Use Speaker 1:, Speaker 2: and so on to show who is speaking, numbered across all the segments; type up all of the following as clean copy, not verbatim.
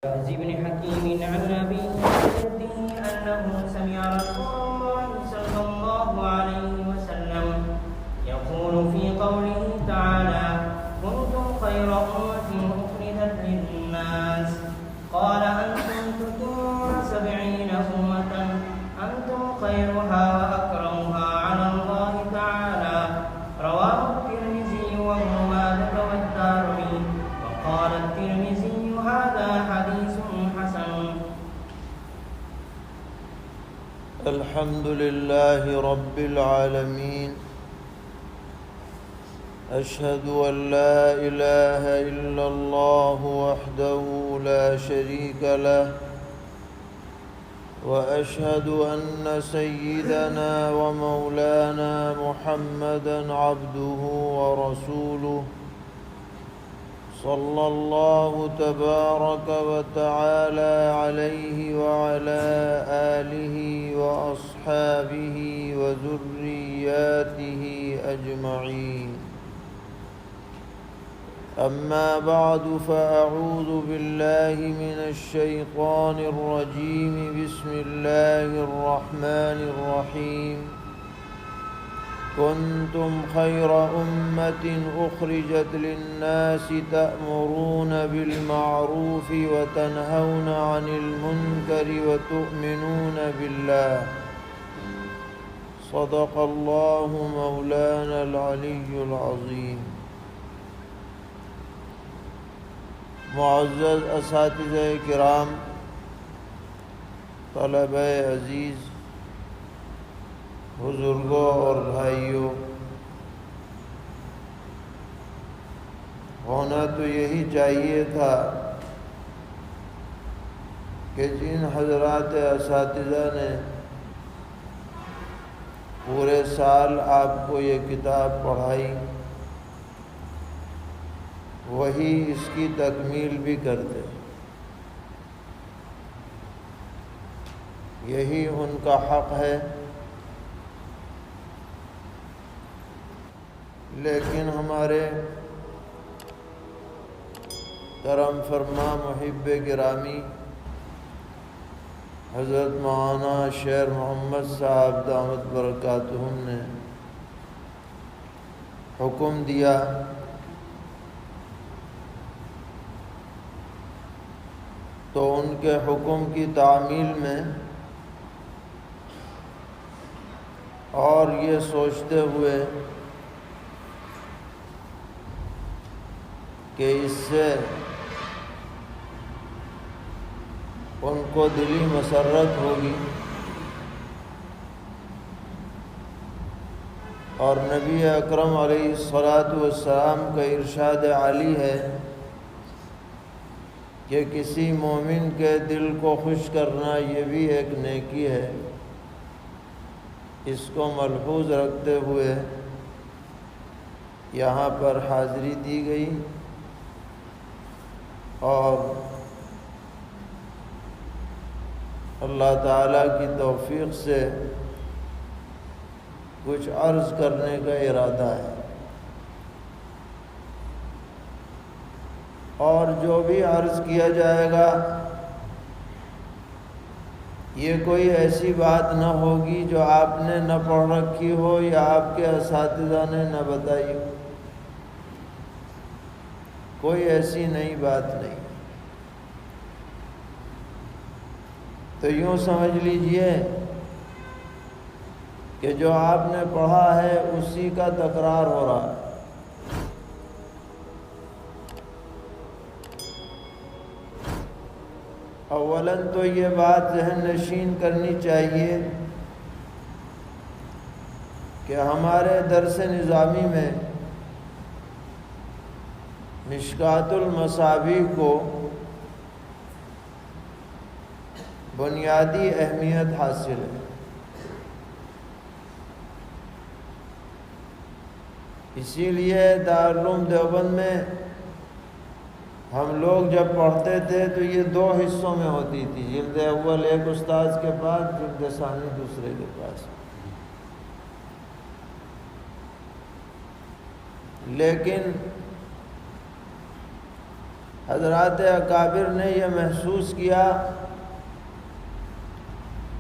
Speaker 1: عز بن حكيم عن أبيه وجده أنه سمع رسول الله صلى الله عليه وسلم يقول في قوله تعالى: كنتم خير أمة أخرجت للناس. قال: أنتم 70 أمة أنتم خيرها وأكرمها على الله تعالى. رواه الترمذي وابن ماجه والدارمي. وقال الترمذي: هذا حديث حسن.
Speaker 2: الحمد لله رب العالمين، أشهد أن لا إله إلا الله وحده لا شريك له، وأشهد أن سيدنا ومولانا محمدًا عبده ورسوله، صلى الله تبارك وتعالى عليه وعلى آله وأصحابه وذرياته أجمعين. أما بعد، فأعوذ بالله من الشيطان الرجيم. بسم الله الرحمن الرحيم. كنتم خير أمة أخرجت للناس تأمرون بالمعروف وتنهون عن المنكر وتؤمنون بالله. صدق الله مولانا العلي العظيم. معزز اساتذہ کرام، طلبہ عزیز، بزرگوں اور بھائیوں، ہونا تو یہی چاہیے تھا کہ جن حضرات اساتذہ نے پورے سال آپ کو یہ کتاب پڑھائی، وہی اس کی تکمیل بھی کرتے. یہی ان کا حق ہے. لیکن ہمارے کرم فرما محب گرامی حضرت مولانا شیر محمد صاحب دامت برکاتہم نے حکم دیا تو ان کے حکم کی تعمیل میں اور یہ سوچتے ہوئے کہ اس سے ان کو دلی مسرت ہوگی اور نبی اکرم علیہ الصلاۃ والسلام کا ارشاد عالی ہے کہ کسی مومن کے دل کو خوش کرنا یہ بھی ایک نیکی ہے. اس کو ملحوظ رکھتے ہوئے یہاں پر حاضری دی گئی اور اللہ تعالیٰ کی توفیق سے کچھ عرض کرنے کا ارادہ ہے. اور جو بھی عرض کیا جائے گا یہ کوئی ایسی بات نہ ہوگی جو آپ نے نہ پڑھ رکھی ہو یا آپ کے اساتذہ نے نہ بتائی ہو. کوئی ایسی نئی بات نہیں. تو یوں سمجھ لیجئے کہ جو آپ نے پڑھا ہے اسی کا تکرار ہو رہا ہے. اولاً تو یہ بات ذہن نشین کرنی چاہیے کہ ہمارے درس نظامی میں مشکوٰۃ المصابیح کو بنیادی اہمیت حاصل ہے. اسی لیے دارالعلوم دیوبند میں ہم لوگ جب پڑھتے تھے تو یہ 2 حصوں میں ہوتی تھی. جلد اول ایک استاذ کے پاس، جلد ثانی دوسرے کے پاس. لیکن حضرات اکابر نے یہ محسوس کیا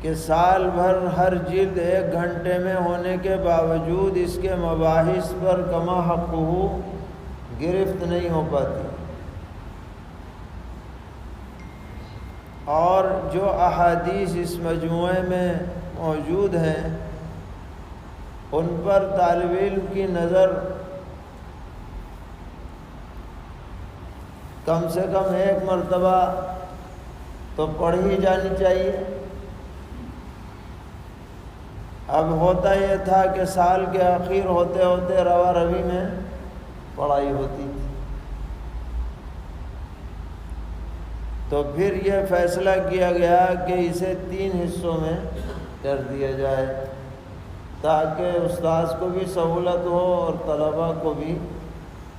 Speaker 2: کہ سال بھر ہر جلد 1 گھنٹے میں ہونے کے باوجود اس کے مباحث پر کما حقہ گرفت نہیں ہو پاتی، اور جو احادیث اس مجموعے میں موجود ہیں ان پر طالب علم کی نظر کم سے کم 1 مرتبہ تو پڑھی جانی چاہیے۔ اب ہوتا یہ تھا کہ سال کے آخر ہوتے ہوتے روا روی میں پڑھائی ہوتی تھی، تو پھر یہ فیصلہ کیا گیا کہ اسے 3 حصوں میں کر دیا جائے تاکہ استاذ کو بھی سہولت ہو اور طلباء کو بھی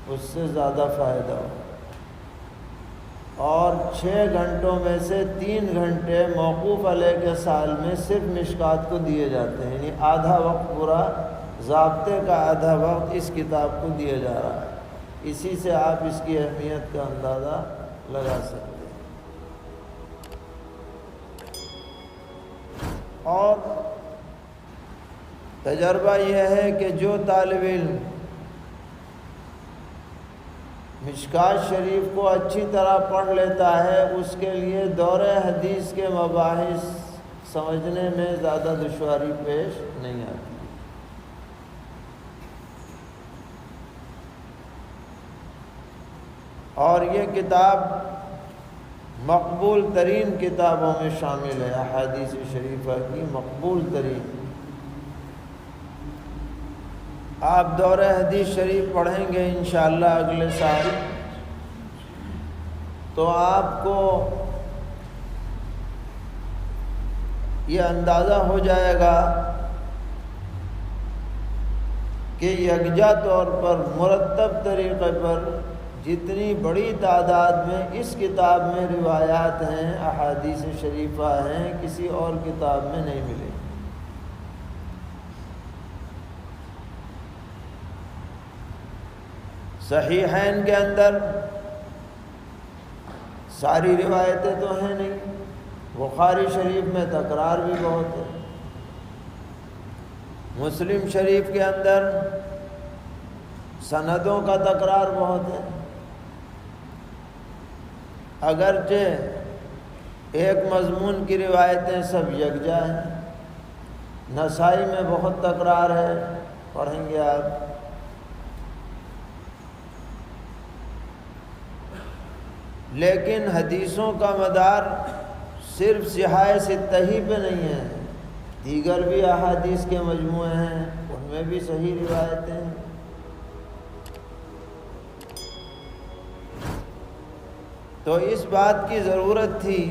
Speaker 2: اس سے زیادہ فائدہ ہو، اور 6 گھنٹوں میں سے 3 گھنٹے موقوف علیہ کے سال میں صرف مشکات کو دیے جاتے ہیں، یعنی آدھا وقت پورا ضابطے کا آدھا وقت اس کتاب کو دیا جا رہا ہے۔ اسی سے آپ اس کی اہمیت کا اندازہ لگا سکتے ہیں۔ اور تجربہ یہ ہے کہ جو طالب علم مشکات شریف کو اچھی طرح پڑھ لیتا ہے اس کے لیے دور حدیث کے مباحث سمجھنے میں زیادہ دشواری پیش نہیں آتی۔ اور یہ کتاب مقبول ترین کتابوں میں شامل ہے، احادیث شریفہ کی مقبول ترین۔ آپ دور حدیث شریف پڑھیں گے انشاءاللہ اگلے سال تو آپ کو یہ اندازہ ہو جائے گا کہ یکجا طور پر مرتب طریقے پر جتنی بڑی تعداد میں اس کتاب میں روایات ہیں، احادیث شریفہ ہیں، کسی اور کتاب میں نہیں ملے۔ صحیحین کے اندر ساری روایتیں تو ہیں نہیں، بخاری شریف میں تکرار بھی بہت ہے، مسلم شریف کے اندر سندوں کا تکرار بہت ہے، اگرچہ ایک مضمون کی روایتیں سب یکجا ہیں۔ نسائی میں بہت تکرار ہے، پڑھیں گے آپ۔ لیکن حدیثوں کا مدار صرف صحاح ستہ ہی پہ نہیں ہے، دیگر بھی احادیث کے مجموعے ہیں، ان میں بھی صحیح روایتیں ہیں۔ تو اس بات کی ضرورت تھی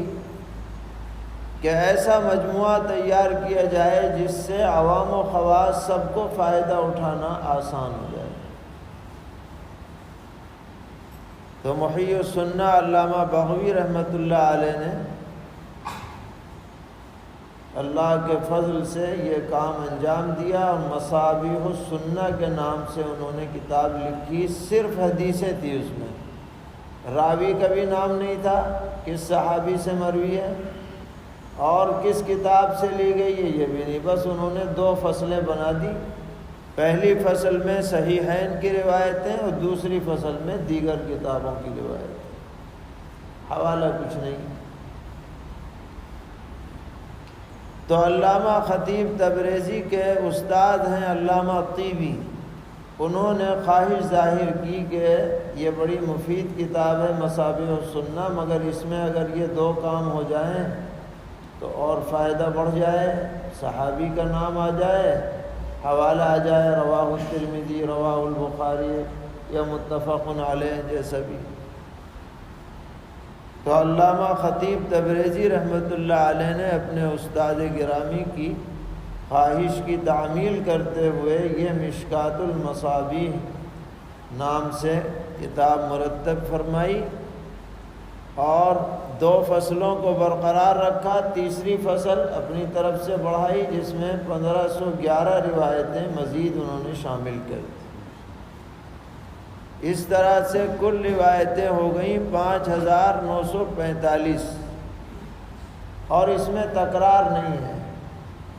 Speaker 2: کہ ایسا مجموعہ تیار کیا جائے جس سے عوام و خواص سب کو فائدہ اٹھانا آسان ہو جائے۔ تو محی السنہ علامہ بغوی رحمۃ اللہ علیہ نے اللہ کے فضل سے یہ کام انجام دیا، اور مصابیح السنہ کے نام سے انہوں نے کتاب لکھی، صرف حدیثیں تھی اس میں، راوی کا بھی نام نہیں تھا، کس صحابی سے مروی ہے اور کس کتاب سے لی گئی ہے یہ بھی نہیں، بس انہوں نے 2 فصلیں بنا دی، پہلی فصل میں صحیحین کی روایتیں اور دوسری فصل میں دیگر کتابوں کی روایتیں، حوالہ کچھ نہیں۔ تو علامہ خطیب تبریزی کے استاد ہیں علامہ طیبی، انہوں نے خواہش ظاہر کی کہ یہ بڑی مفید کتاب ہے مصابیح السنہ، مگر اس میں اگر یہ 2 کام ہو جائیں تو اور فائدہ بڑھ جائے، صحابی کا نام آ جائے، حوالہ آ جائے، رواہ الترمذی، رواہ البخاری یا متفق علیہ جیسا بھی۔ تو علامہ خطیب تبریزی رحمۃ اللہ علیہ نے اپنے استاد گرامی کی خواہش کی تعمیل کرتے ہوئے یہ مشکات المصابیح نام سے کتاب مرتب فرمائی، اور 2 فصلوں کو برقرار رکھا، تیسری فصل اپنی طرف سے بڑھائی جس میں 1511 روایتیں مزید انہوں نے شامل کر دی۔ اس طرح سے کل روایتیں ہو گئیں 5945، اور اس میں تکرار نہیں ہے،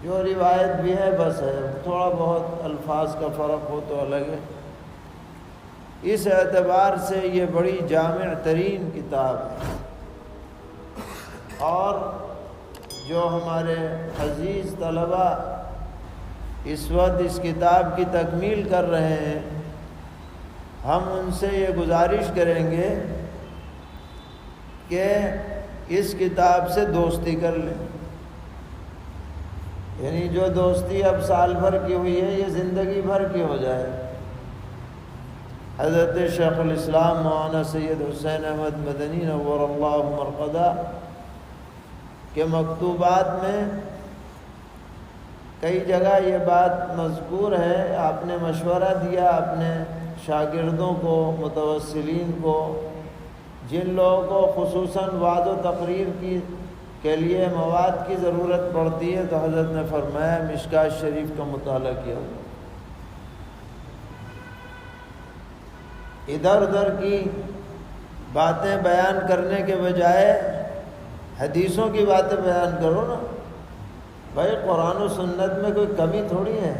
Speaker 2: جو روایت بھی ہے بس ہے، تھوڑا بہت الفاظ کا فرق ہو تو الگ ہے۔ اس اعتبار سے یہ بڑی جامع ترین کتاب ہے، اور جو ہمارے عزیز طلباء اس وقت اس کتاب کی تکمیل کر رہے ہیں، ہم ان سے یہ گزارش کریں گے کہ اس کتاب سے دوستی کر لیں، یعنی جو دوستی اب سال بھر کی ہوئی ہے یہ زندگی بھر کی ہو جائے۔ حضرت شیخ الاسلام مولانا سید حسین احمد مدنی نور اللہ مرقدہ کے مکتوبات میں کئی جگہ یہ بات مذکور ہے، آپ نے مشورہ دیا اپنے شاگردوں کو، متوسلین کو، جن لوگوں کو خصوصاً وعظ و تقریر کے لیے مواد کی ضرورت پڑتی ہے، تو حضرت نے فرمایا مشکوٰۃ شریف کا مطالعہ کیا۔ ادھر ادھر کی باتیں بیان کرنے کے بجائے حدیثوں کی باتیں بیان کرو نا بھائی۔ قرآن و سنت میں کوئی کمی تھوڑی ہے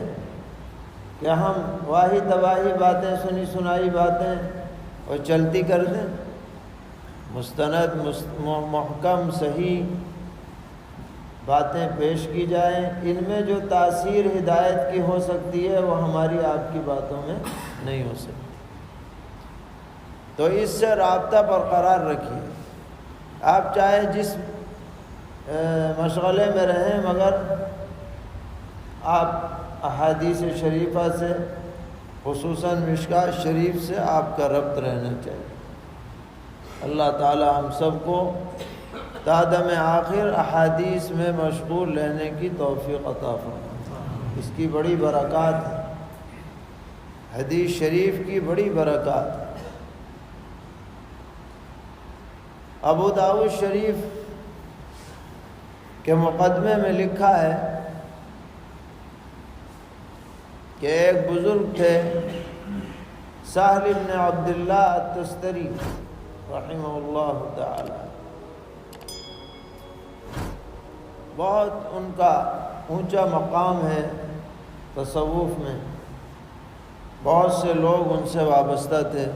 Speaker 2: کہ ہم واہی تواہی باتیں، سنی سنائی باتیں اور چلتی کر دیں۔ مستند محکم صحیح باتیں پیش کی جائیں، ان میں جو تاثیر ہدایت کی ہو سکتی ہے وہ ہماری آپ کی باتوں میں نہیں ہو سکتی۔ تو اس سے رابطہ برقرار رکھیے، آپ چاہے جس مشغلے میں رہیں، مگر آپ احادیث شریفہ سے، خصوصاً مشکوٰۃ شریف سے آپ کا ربط رہنا چاہیے۔ اللہ تعالی ہم سب کو تا دم آخر احادیث میں مشغول رہنے کی توفیق عطا فرمائے۔ اس کی بڑی برکات ہے، حدیث شریف کی بڑی برکات ہے۔ ابو داؤد شریف کے مقدمے میں لکھا ہے کہ ایک بزرگ تھے سہل بن عبداللہ التستری رحمہ اللہ تعالی، بہت ان کا اونچا مقام ہے تصوف میں، بہت سے لوگ ان سے وابستہ تھے۔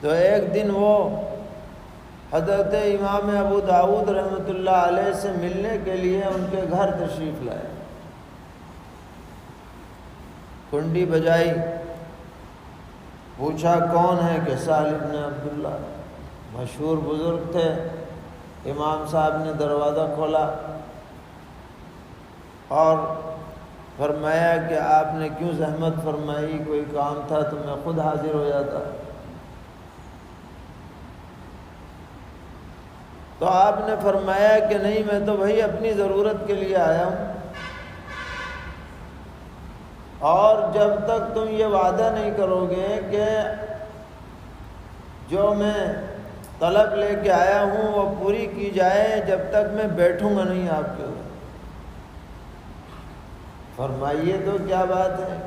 Speaker 2: تو ایک دن وہ حضرت امام ابو داؤد رحمۃ اللہ علیہ سے ملنے کے لیے ان کے گھر تشریف لائے، کنڈی بجائی، پوچھا کون ہے کہ سہل بن عبداللہ، مشہور بزرگ تھے۔ امام صاحب نے دروازہ کھولا اور فرمایا کہ آپ نے کیوں زحمت فرمائی، کوئی کام تھا تو میں خود حاضر ہو جاتا۔ تو آپ نے فرمایا کہ نہیں، میں تو بھائی اپنی ضرورت کے لیے آیا ہوں، اور جب تک تم یہ وعدہ نہیں کرو گے کہ جو میں طلب لے کے آیا ہوں وہ پوری کی جائے، جب تک میں بیٹھوں گا نہیں آپ کے اوپر۔ فرمائیے تو کیا بات ہے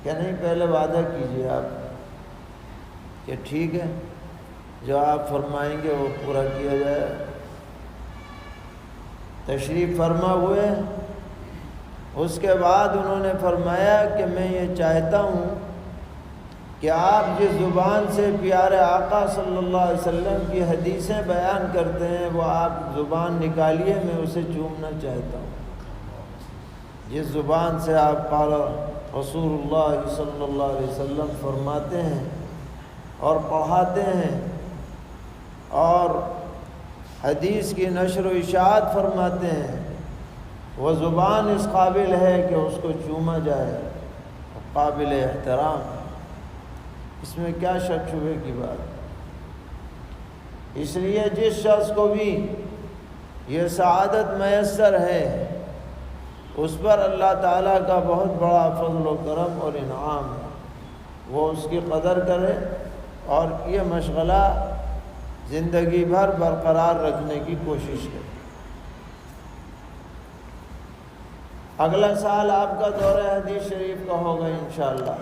Speaker 2: کہ نہیں، پہلے وعدہ کیجیے آپ کہ ٹھیک ہے جو آپ فرمائیں گے وہ پورا کیا جائے۔ تشریف فرما ہوئے، اس کے بعد انہوں نے فرمایا کہ میں یہ چاہتا ہوں کہ آپ جس زبان سے پیارے آقا صلی اللہ علیہ وسلم کی حدیثیں بیان کرتے ہیں وہ آپ زبان نکالیے، میں اسے چومنا چاہتا ہوں۔ جس زبان سے آپ قال رسول اللہ صلی اللہ علیہ وسلم فرماتے ہیں اور پڑھاتے ہیں اور حدیث کی نشر و اشاعت فرماتے ہیں، وہ زبان اس قابل ہے کہ اس کو چوما جائے، قابل احترام، اس میں کیا شک شبے کی بات۔ اس لیے جس شخص کو بھی یہ سعادت میسر ہے اس پر اللہ تعالیٰ کا بہت بڑا فضل و کرم اور انعام ہے، وہ اس کی قدر کرے اور یہ مشغلہ زندگی بھر برقرار رکھنے کی کوشش کرے۔ اگلا سال آپ کا دورہ حدیث شریف کا ہوگا انشاءاللہ۔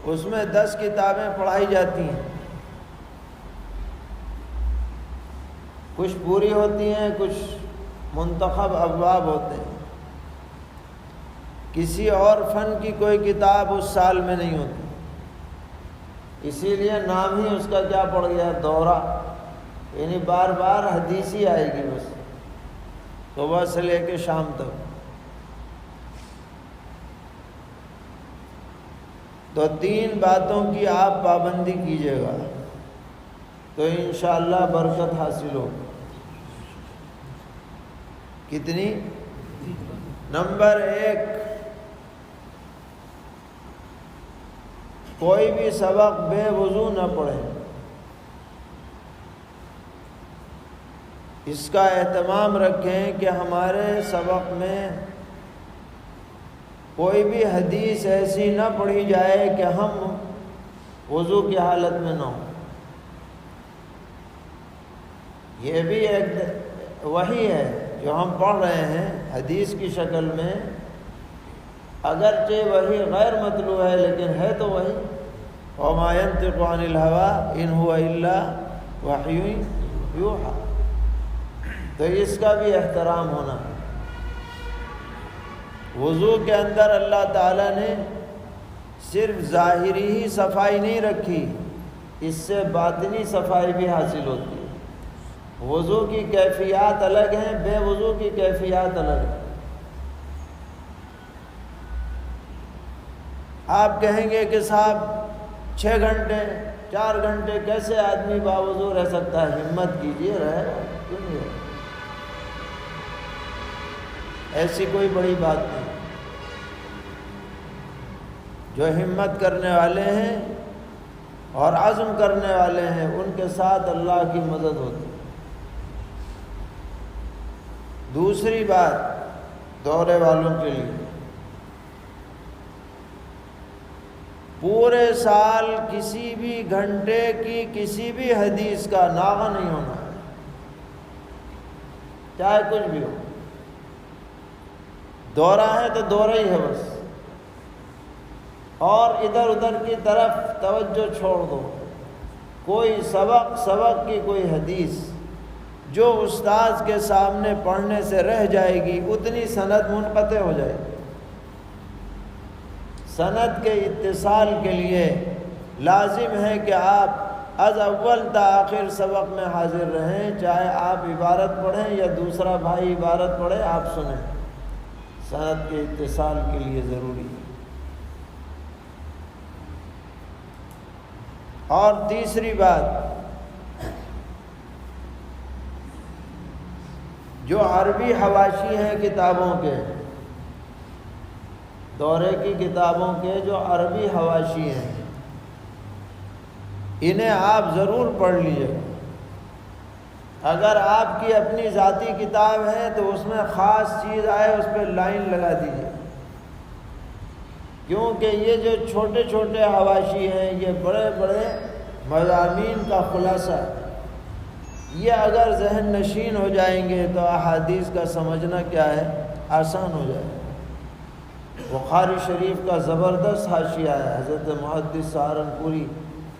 Speaker 2: اس میں 10 کتابیں پڑھائی جاتی ہیں، کچھ پوری ہوتی ہیں، کچھ منتخب ابواب ہوتے ہیں۔ کسی اور فن کی کوئی کتاب اس سال میں نہیں ہوتی، اسی لیے نام ہی اس کا کیا پڑ گیا، دورہ، یعنی بار بار حدیث ہی آئے گی بس، صبح سے لے کے شام تک۔ تو 3 باتوں کی آپ پابندی کیجیے گا تو انشاءاللہ برکت حاصل ہو۔ کتنی؟ نمبر 1، کوئی بھی سبق بے وضو نہ پڑھیں، اس کا اہتمام رکھیں کہ ہمارے سبق میں کوئی بھی حدیث ایسی نہ پڑھی جائے کہ ہم وضو کی حالت میں نہ ہوں۔ یہ بھی ایک وحی ہے جو ہم پڑھ رہے ہیں حدیث کی شکل میں، اگرچہ وحی غیر مطلوع ہے لیکن ہے تو وحی۔ وَمَا يَنطِقُ عَنِ الْهَوَىٰ إِنْ هُوَ إِلَّا وَحْيٌ يُوحَىٰ، تو اس کا بھی احترام ہونا ہے۔ وضو کے اندر اللہ تعالیٰ نے صرف ظاہری ہی صفائی نہیں رکھی، اس سے باطنی صفائی بھی حاصل ہوتی ہے۔ وضو کی کیفیات الگ ہیں، بے وضو کی کیفیات الگ ہیں۔ آپ کہیں گے کہ صاحب 6 گھنٹے 4 گھنٹے کیسے آدمی باوضو رہ سکتا ہے؟ ہمت کیجیے، رہے گا، کیوں نہیں رہے؟ ایسی کوئی بڑی بات نہیں۔ جو ہمت کرنے والے ہیں اور عزم کرنے والے ہیں ان کے ساتھ اللہ کی مدد ہوتی ہے۔ دوسری بات دورے والوں کے لیے، پورے سال کسی بھی گھنٹے کی کسی بھی حدیث کا ناغہ نہیں ہونا ہے، چاہے کچھ بھی ہو۔ دورہ ہے تو دورہ ہی ہے بس، اور ادھر ادھر کی طرف توجہ چھوڑ دو۔ کوئی سبق کی کوئی حدیث جو استاذ کے سامنے پڑھنے سے رہ جائے گی اتنی سند منقطع ہو جائے گی۔ سند کے اتصال کے لیے لازم ہے کہ آپ از اول تا آخر سبق میں حاضر رہیں، چاہے آپ عبارت پڑھیں یا دوسرا بھائی عبارت پڑھے، آپ سنیں۔ سند کے اتصال کے لیے ضروری ہے۔ اور تیسری بات، جو عربی حواشی ہیں کتابوں کے، دورے کی کتابوں کے جو عربی حواشی ہیں، انہیں آپ ضرور پڑھ لیجیے۔ اگر آپ کی اپنی ذاتی کتاب ہے تو اس میں خاص چیز آئے اس پہ لائن لگا دیجیے، کیونکہ یہ جو چھوٹے چھوٹے حواشی ہیں یہ بڑے بڑے مضامین کا خلاصہ ہے۔ یہ اگر ذہن نشین ہو جائیں گے تو احادیث کا سمجھنا کیا ہے، آسان ہو جائے گا۔ بخاری شریف کا زبردست حاشیہ ہے، حضرت محدث سہارنپوری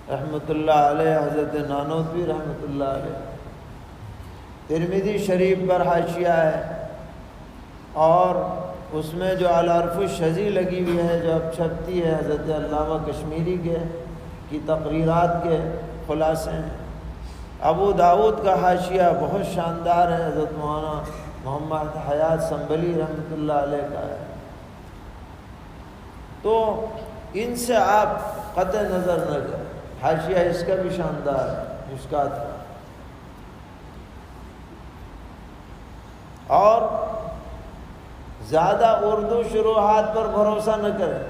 Speaker 2: رحمۃ اللہ علیہ، حضرت نانوتوی رحمۃ اللہ علیہ۔ ترمذی شریف پر حاشیہ ہے، اور اس میں جو العرف الشذی لگی ہوئی ہے جو اب چھپتی ہے، حضرت علامہ کشمیری کی تقریرات کے خلاصے ہیں۔ ابو داؤد کا حاشیہ بہت شاندار ہے، حضرت مولانا محمد حیات سنبلی رحمۃ اللہ علیہ کا ہے۔ تو ان سے آپ قطع نظر نہ کریں، حاشیہ اس کا بھی شاندار ہے، مشکات کا۔ اور زیادہ اردو شروحات پر بھروسہ نہ کریں،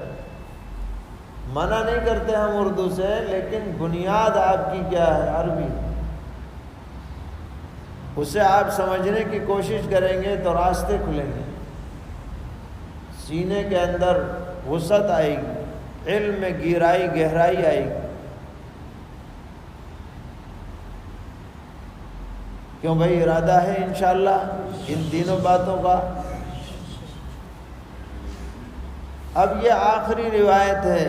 Speaker 2: منع نہیں کرتے ہم اردو سے، لیکن بنیاد آپ کی کیا ہے، عربی، اسے آپ سمجھنے کی کوشش کریں گے تو راستے کھلیں گے، سینے کے اندر وسعت آئے گی، علم میں گہرائی آئے گی۔ کیوں بھائی، ارادہ ہے انشاءاللہ ان تینوں باتوں کا۔ اب یہ آخری روایت ہے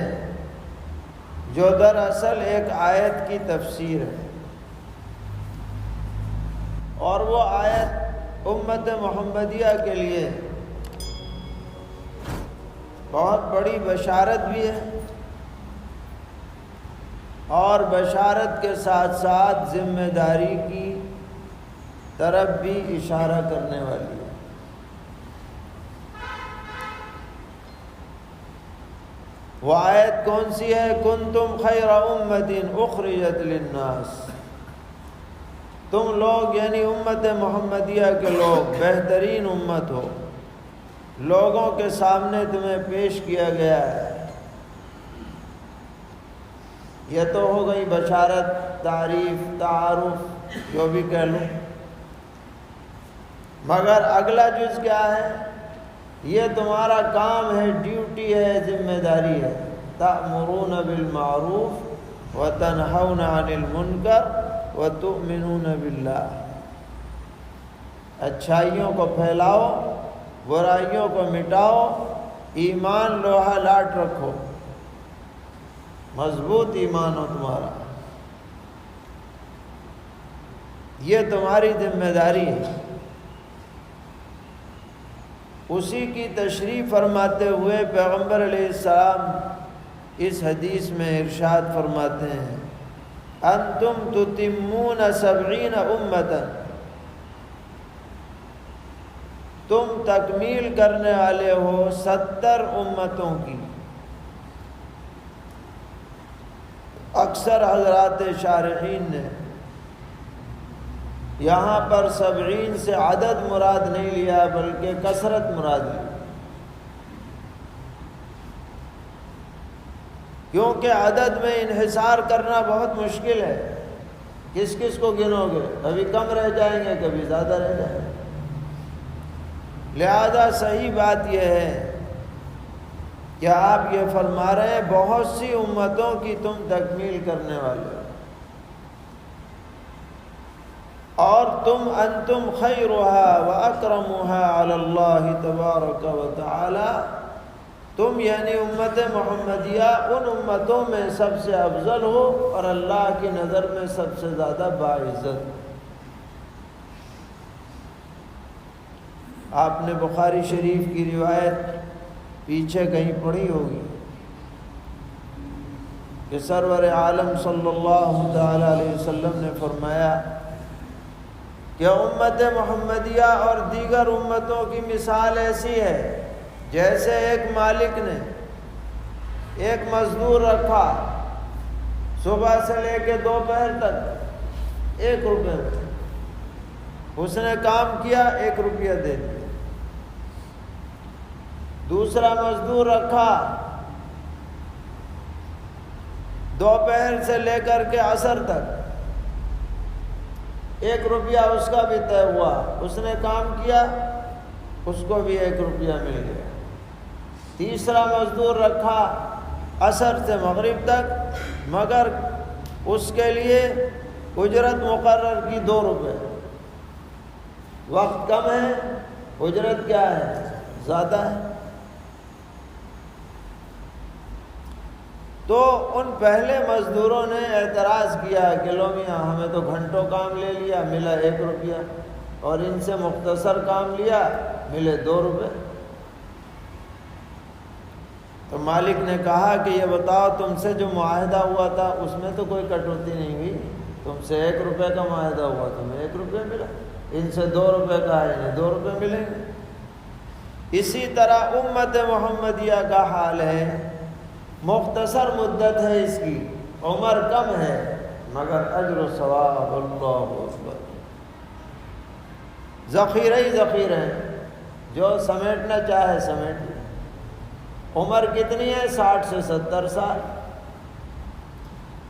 Speaker 2: جو دراصل ایک آیت کی تفسیر ہے، اور وہ آیت امت محمدیہ کے لیے بہت بڑی بشارت بھی ہے، اور بشارت کے ساتھ ساتھ ذمہ داری کی طرف بھی اشارہ کرنے والی ہے۔ وہ آیت کون سی ہے؟ کنتم خیر امت اخرجت للناس، تم لوگ یعنی امت محمدیہ کے لوگ بہترین امت ہو، لوگوں کے سامنے تمہیں پیش کیا گیا ہے۔ یہ تو ہو گئی بشارت، تعریف، تعارف، جو بھی کہہ لو۔ مگر اگلا جز کیا ہے؟ یہ تمہارا کام ہے، ڈیوٹی ہے، ذمہ داری ہے۔ تأمرون بالمعروف وتنہون عن المنکر وتؤمنون باللہ، اچھائیوں کو پھیلاؤ، برائیوں کو مٹاؤ، ایمان لوہا لاٹ رکھو، مضبوط ایمان ہو تمہارا، یہ تمہاری ذمہ داری ہے۔ اسی کی تشریح فرماتے ہوئے پیغمبر علیہ السلام اس حدیث میں ارشاد فرماتے ہیں، انتم تتمون 70 امتا، تم تکمیل کرنے والے ہو 70 امتوں کی۔ اکثر حضرات شارحین نے یہاں پر 70 سے عدد مراد نہیں لیا بلکہ کثرت مراد لی، کیونکہ عدد میں انحصار کرنا بہت مشکل ہے۔ کس کس کو گنو گے؟ کبھی کم رہ جائیں گے، کبھی زیادہ رہ جائیں گے۔ لہذا صحیح بات یہ ہے کہ آپ یہ فرما رہے ہیں بہت سی امتوں کی تم تکمیل کرنے والے ہو، اور تم انتم خیرها واکرمها علی اللہ تبارک و تعالی، تم یعنی امت محمدیہ ان امتوں میں سب سے افضل ہو اور اللہ کی نظر میں سب سے زیادہ باعزت۔ آپ نے بخاری شریف کی روایت پیچھے کہیں پڑھی ہوگی کہ سرور عالم صلی اللہ تعالی علیہ وسلم نے فرمایا کہ امت محمدیہ اور دیگر امتوں کی مثال ایسی ہے جیسے ایک مالک نے ایک مزدور رکھا، صبح سے لے کے دوپہر تک 1 روپے، اس نے کام کیا 1 روپیہ دے دیا۔ دوسرا مزدور رکھا، دوپہر سے لے کر کے عصر تک 1 روپیہ اس کا بھی طے ہوا، اس نے کام کیا، اس کو بھی 1 روپیہ مل گیا۔ تیسرا مزدور رکھا عصر سے مغرب تک، مگر اس کے لیے اجرت مقرر کی 2 روپے، وقت کم ہے، اجرت کیا ہے؟ زیادہ ہے۔ تو ان پہلے مزدوروں نے اعتراض کیا کہ لو میاں ہمیں تو گھنٹوں کام لے لیا، ملا 1 روپیہ، اور ان سے مختصر کام لیا، ملے 2 روپے۔ تو مالک نے کہا کہ یہ بتاؤ تم سے جو معاہدہ ہوا تھا اس میں تو کوئی کٹوتی نہیں ہوئی، تم سے 1 روپے کا معاہدہ ہوا، تمہیں 1 روپے ملا، ان سے 2 روپے کا ہے، انہیں 2 روپے ملیں گے۔ اسی طرح امت محمدیہ کا حال ہے، مختصر مدت ہے اس کی، عمر کم ہے، مگر اجر و ثواب اللہ اکبر، ذخیرہ ہی ذخیرہ ہیں، جو سمیٹنا چاہے سمیٹ لے۔ عمر کتنی ہے؟ 60 سے 70 سال،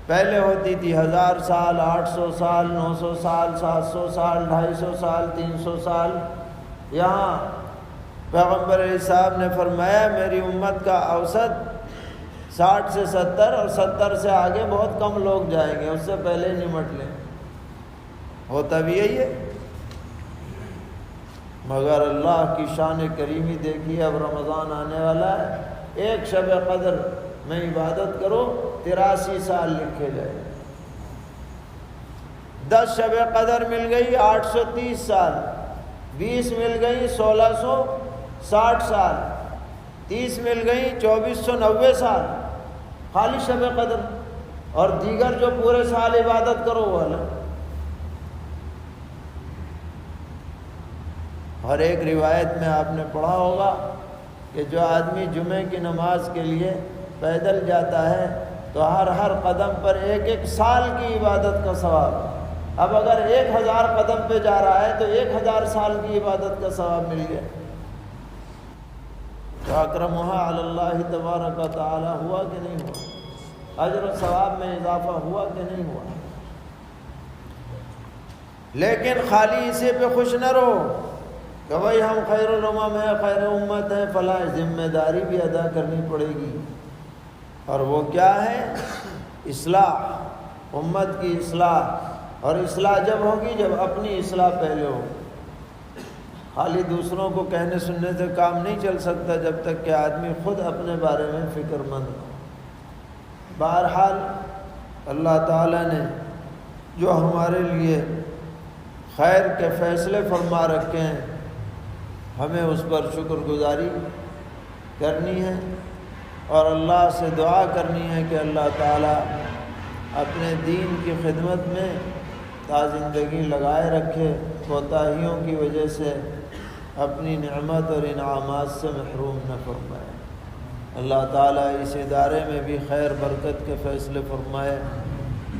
Speaker 2: پہلے ہوتی تھی 1000 سال، 800 سال، 900 سال، 700 سال، 250 سال، 300 سال۔ یہاں پیغمبر علیہ السلام نے فرمایا میری امت کا اوسط 60 سے 70 اور 70 سے آگے بہت کم لوگ جائیں گے، اس سے پہلے نمٹ لیں۔ ہوتا بھی یہی ہے، مگر اللہ کی شان کریمی دیکھیے، اب رمضان آنے والا ہے، 1 شب قدر میں عبادت کرو 83 سال لکھے جائے. 10 شب قدر مل گئی 830 سال، 20 مل گئی 1660 سال، 30 مل گئی 2490 سال خالی شب قدر، اور دیگر جو پورے سال عبادت کرو وہ الگ. اور ایک روایت میں آپ نے پڑھا ہوگا کہ جو آدمی جمعے کی نماز کے لیے پیدل جاتا ہے تو ہر قدم پر 1 سال کی عبادت کا ثواب. اب اگر 1000 قدم پہ جا رہا ہے تو 1000 سال کی عبادت کا ثواب مل گیا. تو اکرمھا علی اللہ تبارک و تعالی ہوا کہ نہیں ہوا؟ اجر و ثواب میں اضافہ ہوا کہ نہیں ہوا؟ لیکن خالی اسی پہ خوش نہ رہو کہ بھائی ہم خیر الامم ہیں، خیر امت ہیں، فلاں. ذمہ داری بھی ادا کرنی پڑے گی، اور وہ کیا ہے؟ اصلاح، امت کی اصلاح. اور اصلاح جب ہوگی جب اپنی اصلاح پہلے ہو. خالی دوسروں کو کہنے سننے سے کام نہیں چل سکتا جب تک کہ آدمی خود اپنے بارے میں فکر مند ہو. بہرحال اللہ تعالیٰ نے جو ہمارے لیے خیر کے فیصلے فرما رکھے ہیں ہمیں اس پر شکر گزاری کرنی ہے، اور اللہ سے دعا کرنی ہے کہ اللہ تعالیٰ اپنے دین کی خدمت میں تا زندگی لگائے رکھے، کوتاہیوں کی وجہ سے اپنی نعمت اور انعامات سے محروم نہ فرمائے. اللہ تعالیٰ اس ادارے میں بھی خیر برکت کے فیصلے فرمائے،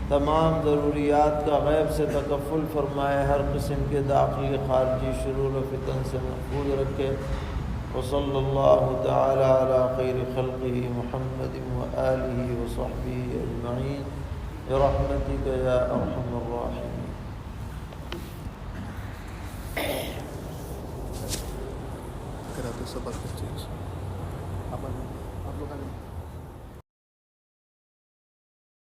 Speaker 2: تمام ضروریات کا غیب سے تکفل فرمائے، ہر قسم کے داخلی خارجی شرور و فتن سے محفوظ رکھے. وصلی اللہ تعالی علی خیر خلقہ محمد وآلہ وصحبہ اجمعین برحمتک یا ارحم الراحمین.
Speaker 3: کراتے سبق آپ لوگ